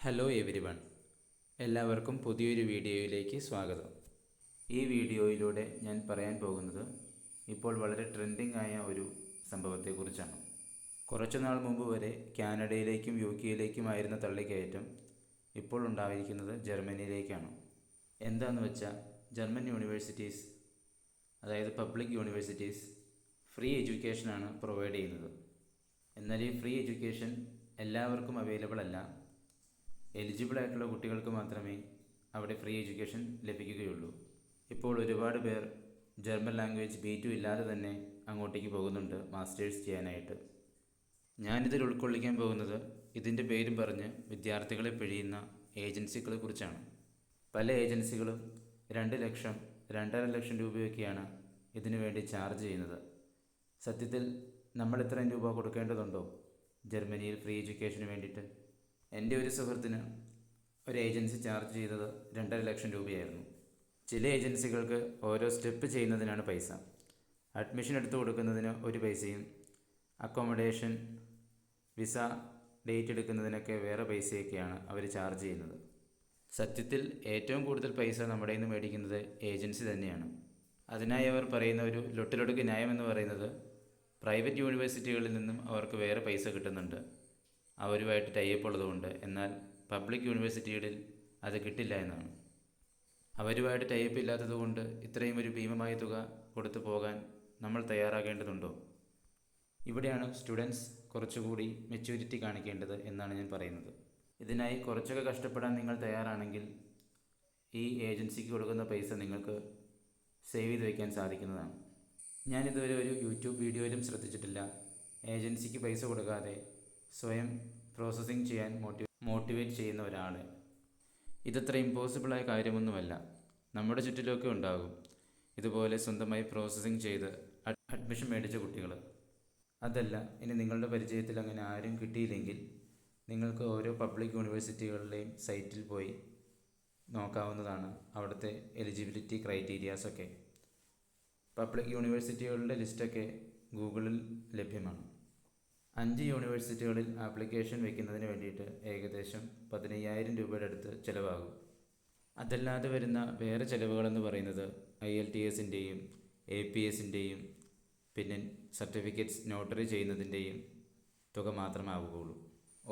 Hello every one, എല്ലാവർക്കും പുതിയൊരു വീഡിയോയിലേക്ക് സ്വാഗതം. ഈ വീഡിയോയിലൂടെ ഞാൻ പറയാൻ പോകുന്നത് ഇപ്പോൾ വളരെ ട്രെൻഡിങ് ആയ ഒരു സംഭവത്തെക്കുറിച്ചാണ്. കുറച്ചു നാൾ മുമ്പ് വരെ കാനഡയിലേക്കും UK-യിലേക്കുമായിരുന്ന തള്ളിക്കയറ്റം ഇപ്പോൾ ഉണ്ടായിരിക്കുന്നത് ജർമ്മനിയിലേക്കാണ്. എന്താണെന്ന് വെച്ചാൽ ജർമ്മൻ യൂണിവേഴ്സിറ്റീസ്, അതായത് പബ്ലിക് യൂണിവേഴ്സിറ്റീസ്, ഫ്രീ എഡ്യൂക്കേഷനാണ് പ്രൊവൈഡ് ചെയ്യുന്നത്. എന്നാൽ ഈ ഫ്രീ എഡ്യൂക്കേഷൻ എല്ലാവർക്കും അവൈലബിൾ അല്ല. എലിജിബിൾ ആയിട്ടുള്ള കുട്ടികൾക്ക് മാത്രമേ അവിടെ ഫ്രീ എഡ്യൂക്കേഷൻ ലഭിക്കുകയുള്ളൂ. ഇപ്പോൾ ഒരുപാട് പേർ ജർമ്മൻ ലാംഗ്വേജ് B2 ഇല്ലാതെ തന്നെ അങ്ങോട്ടേക്ക് പോകുന്നുണ്ട് മാസ്റ്റേഴ്സ് ചെയ്യാനായിട്ട്. ഞാനിതിൽ ഉൾക്കൊള്ളിക്കാൻ പോകുന്നത് ഇതിൻ്റെ പേരും പറഞ്ഞ് വിദ്യാർത്ഥികളെ പിഴിയുന്ന ഏജൻസികളെ കുറിച്ചാണ്. പല ഏജൻസികളും 2 ലക്ഷം, 2.5 ലക്ഷം രൂപയൊക്കെയാണ് ഇതിനു വേണ്ടി ചാർജ് ചെയ്യുന്നത്. സത്യത്തിൽ നമ്മൾ ഇത്രയും രൂപ കൊടുക്കേണ്ടതുണ്ടോ ജർമ്മനിയിൽ ഫ്രീ എഡ്യൂക്കേഷന് വേണ്ടിയിട്ട്? എൻ്റെ ഒരു സുഹൃത്തിന് ഒരു ഏജൻസി ചാർജ് ചെയ്തത് 2.5 ലക്ഷം രൂപയായിരുന്നു. ചില ഏജൻസികൾക്ക് ഓരോ സ്റ്റെപ്പ് ചെയ്യുന്നതിനാണ് പൈസ. അഡ്മിഷൻ എടുത്തു കൊടുക്കുന്നതിന് ഒരു പൈസയും, അക്കോമഡേഷൻ, വിസ, ഡേറ്റ് എടുക്കുന്നതിനൊക്കെ വേറെ പൈസയൊക്കെയാണ് അവർ ചാർജ് ചെയ്യുന്നത്. സത്യത്തിൽ ഏറ്റവും കൂടുതൽ പൈസ നമ്മുടെ നിന്ന് മേടിക്കുന്നത് ഏജൻസി തന്നെയാണ്. അതിനായി അവർ പറയുന്ന ഒരു ലൊട്ടിലൊടുക്ക് ന്യായം എന്ന് പറയുന്നത് പ്രൈവറ്റ് യൂണിവേഴ്സിറ്റികളിൽ നിന്നും അവർക്ക് വേറെ പൈസ കിട്ടുന്നുണ്ട്, അവരുമായിട്ട് ടൈപ്പ് ഉള്ളതുകൊണ്ട്. എന്നാൽ പബ്ലിക് യൂണിവേഴ്സിറ്റികളിൽ അത് കിട്ടില്ല എന്നാണ്. അവരുമായിട്ട് ടൈപ്പ് ഇല്ലാത്തതുകൊണ്ട് ഇത്രയും ഒരു ഭീമമായ തുക കൊടുത്തു പോകാൻ നമ്മൾ തയ്യാറാകേണ്ടതുണ്ടോ? ഇവിടെയാണ് സ്റ്റുഡൻസ് കുറച്ചുകൂടി മെച്യൂരിറ്റി കാണിക്കേണ്ടത് എന്നാണ് ഞാൻ പറയുന്നത്. ഇതിനായി കുറച്ചൊക്കെ കഷ്ടപ്പെടാൻ നിങ്ങൾ തയ്യാറാണെങ്കിൽ ഈ ഏജൻസിക്ക് കൊടുക്കുന്ന പൈസ നിങ്ങൾക്ക് സേവ് ചെയ്ത് വയ്ക്കാൻ സാധിക്കുന്നതാണ്. ഞാനിതുവരെ ഒരു യൂട്യൂബ് വീഡിയോയിലും ശ്രദ്ധിച്ചിട്ടില്ല ഏജൻസിക്ക് പൈസ കൊടുക്കാതെ സ്വയം പ്രോസസ്സിങ് ചെയ്യാൻ മോട്ടിവേറ്റ് ചെയ്യുന്ന ഒരാളെ. ഇതത്ര ഇമ്പോസിബിളായ കാര്യമൊന്നുമല്ല. നമ്മുടെ ചുറ്റിലൊക്കെ ഉണ്ടാകും ഇതുപോലെ സ്വന്തമായി പ്രോസസ്സിങ് ചെയ്ത് അഡ്മിഷൻ മേടിച്ച കുട്ടികൾ. അതല്ല, ഇനി നിങ്ങളുടെ പരിചയത്തിൽ അങ്ങനെ ആരും കിട്ടിയില്ലെങ്കിൽ നിങ്ങൾക്ക് ഓരോ പബ്ലിക് യൂണിവേഴ്സിറ്റികളുടെയും സൈറ്റിൽ പോയി നോക്കാവുന്നതാണ് അവിടുത്തെ എലിജിബിലിറ്റി ക്രൈറ്റീരിയാസൊക്കെ. പബ്ലിക് യൂണിവേഴ്സിറ്റികളുടെ ലിസ്റ്റൊക്കെ ഗൂഗിളിൽ ലഭ്യമാണ്. 5 യൂണിവേഴ്സിറ്റികളിൽ ആപ്ലിക്കേഷൻ വയ്ക്കുന്നതിന് വേണ്ടിയിട്ട് ഏകദേശം 15,000 രൂപയുടെ അടുത്ത് ചിലവാകും. അതല്ലാതെ വരുന്ന വേറെ ചിലവുകളെന്ന് പറയുന്നത് IELTSൻ്റെയും APSൻ്റെയും പിന്നെ സർട്ടിഫിക്കറ്റ്സ് നോട്ടറി ചെയ്യുന്നതിൻ്റെയും തുക മാത്രമാവുകയുള്ളൂ.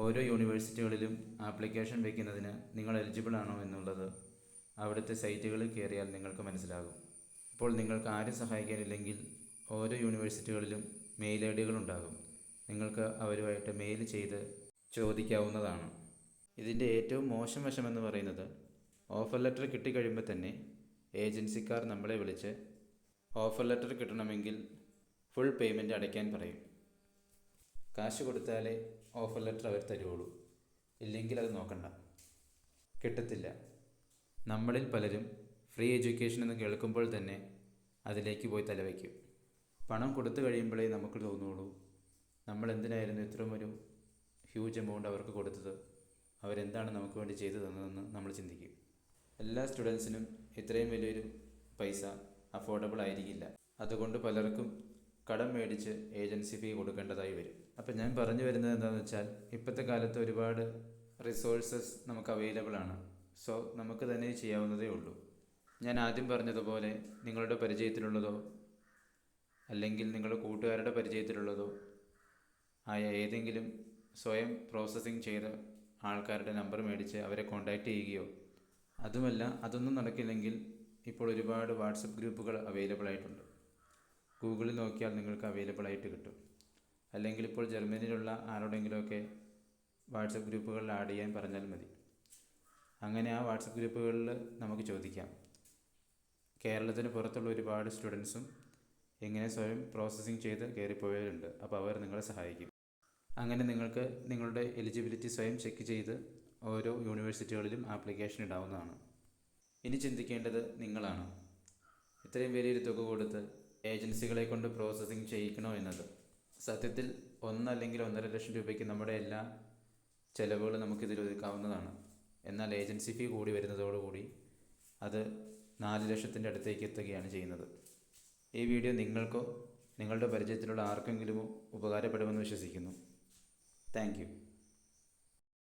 ഓരോ യൂണിവേഴ്സിറ്റികളിലും ആപ്ലിക്കേഷൻ വയ്ക്കുന്നതിന് നിങ്ങൾ എലിജിബിൾ ആണോ എന്നുള്ളത് അവിടുത്തെ സൈറ്റുകളിൽ കയറിയാൽ നിങ്ങൾക്ക് മനസ്സിലാകും. ഇപ്പോൾ നിങ്ങൾക്ക് ആരും സഹായിക്കാനില്ലെങ്കിൽ ഓരോ യൂണിവേഴ്സിറ്റികളിലും മെയിൽ ID കളുണ്ടാകും. നിങ്ങൾക്ക് അവരുമായിട്ട് മെയിൽ ചെയ്ത് ചോദിക്കാവുന്നതാണ്. ഇതിൻ്റെ ഏറ്റവും മോശം വശമെന്ന് പറയുന്നത് ഓഫർ ലെറ്റർ കിട്ടിക്കഴിയുമ്പോൾ തന്നെ ഏജൻസിക്കാർ നമ്മളെ വിളിച്ച് ഓഫർ ലെറ്റർ കിട്ടണമെങ്കിൽ ഫുൾ പേയ്മെൻറ്റ് അടയ്ക്കാൻ പറയും. കാശ് കൊടുത്താലേ ഓഫർ ലെറ്റർ അവർ തരുള്ളൂ, ഇല്ലെങ്കിൽ അത് നോക്കണ്ട, കിട്ടത്തില്ല. നമ്മളിൽ പലരും ഫ്രീ എഡ്യൂക്കേഷൻ എന്ന് കേൾക്കുമ്പോൾ തന്നെ അതിലേക്ക് പോയി തലവയ്ക്കും. പണം കൊടുത്തു കഴിയുമ്പോഴേ നമുക്ക് തോന്നുള്ളൂ നമ്മൾ എന്തിനായിരുന്നു ഇത്രയും ഒരു ഹ്യൂജ് എമൗണ്ട് അവർക്ക് കൊടുത്തത്, അവരെന്താണ് നമുക്ക് വേണ്ടി ചെയ്തു തന്നതെന്ന് നമ്മൾ ചിന്തിക്കും. എല്ലാ സ്റ്റുഡൻസിനും ഇത്രയും വലിയൊരു പൈസ അഫോർഡബിൾ ആയിരിക്കില്ല. അതുകൊണ്ട് പലർക്കും കടം മേടിച്ച് ഏജൻസി ഫീ കൊടുക്കേണ്ടതായി വരും. അപ്പം ഞാൻ പറഞ്ഞു വരുന്നത് എന്താണെന്ന് വെച്ചാൽ ഇപ്പോഴത്തെ കാലത്ത് ഒരുപാട് റിസോഴ്സസ് നമുക്ക് അവൈലബിൾ ആണ്. സോ നമുക്ക് തന്നെ ചെയ്യാവുന്നതേ ഉള്ളൂ. ഞാൻ ആദ്യം പറഞ്ഞതുപോലെ നിങ്ങളുടെ പരിചയത്തിലുള്ളതോ അല്ലെങ്കിൽ നിങ്ങളുടെ കൂട്ടുകാരുടെ പരിചയത്തിലുള്ളതോ ആയ ഏതെങ്കിലും സ്വയം പ്രോസസ്സിങ് ചെയ്ത ആൾക്കാരുടെ നമ്പർ മേടിച്ച് അവരെ കോൺടാക്റ്റ് ചെയ്യുകയോ, അതുമല്ല അതൊന്നും നടക്കില്ലെങ്കിൽ ഇപ്പോൾ ഒരുപാട് വാട്സപ്പ് ഗ്രൂപ്പുകൾ അവൈലബിൾ ആയിട്ടുണ്ട്. ഗൂഗിളിൽ നോക്കിയാൽ നിങ്ങൾക്ക് അവൈലബിൾ ആയിട്ട് കിട്ടും. അല്ലെങ്കിൽ ഇപ്പോൾ ജർമ്മനിയിലുള്ള ആരോടെങ്കിലുമൊക്കെ വാട്സപ്പ് ഗ്രൂപ്പുകളിൽ ആഡ് ചെയ്യാൻ പറഞ്ഞാൽ മതി. അങ്ങനെ ആ വാട്സപ്പ് ഗ്രൂപ്പുകളിൽ നമുക്ക് ചോദിക്കാം. കേരളത്തിന് പുറത്തുള്ള ഒരുപാട് സ്റ്റുഡൻസും ഇങ്ങനെ സ്വയം പ്രോസസ്സിങ് ചെയ്ത് കയറിപ്പോയവരുണ്ട്. അപ്പോൾ അവർ നിങ്ങളെ സഹായിക്കും. അങ്ങനെ നിങ്ങൾക്ക് നിങ്ങളുടെ എലിജിബിലിറ്റി സ്വയം ചെക്ക് ചെയ്ത് ഓരോ യൂണിവേഴ്സിറ്റികളിലും ആപ്ലിക്കേഷൻ ഇടാവുന്നതാണ്. ഇനി ചിന്തിക്കേണ്ടത് നിങ്ങളാണ്. ഇത്രയും വലിയൊരു തുക കൊടുത്ത് ഏജൻസികളെ കൊണ്ട് പ്രോസസ്സിങ് ചെയ്യിക്കണോ എന്നത്. സത്യത്തിൽ 1 അല്ലെങ്കിൽ 1.5 ലക്ഷം രൂപയ്ക്ക് നമ്മുടെ എല്ലാ ചിലവുകളും നമുക്കിതിൽ ഒതുക്കാവുന്നതാണ്. എന്നാൽ ഏജൻസി ഫീ കൂടി വരുന്നതോടുകൂടി അത് 4 ലക്ഷത്തിൻ്റെ അടുത്തേക്ക് എത്തുകയാണ് ചെയ്യുന്നത്. ഈ വീഡിയോ നിങ്ങൾക്കോ നിങ്ങളുടെ പരിചയത്തിലുള്ള ആർക്കെങ്കിലുമോ ഉപകാരപ്പെടുമെന്ന് വിശ്വസിക്കുന്നു. Thank you.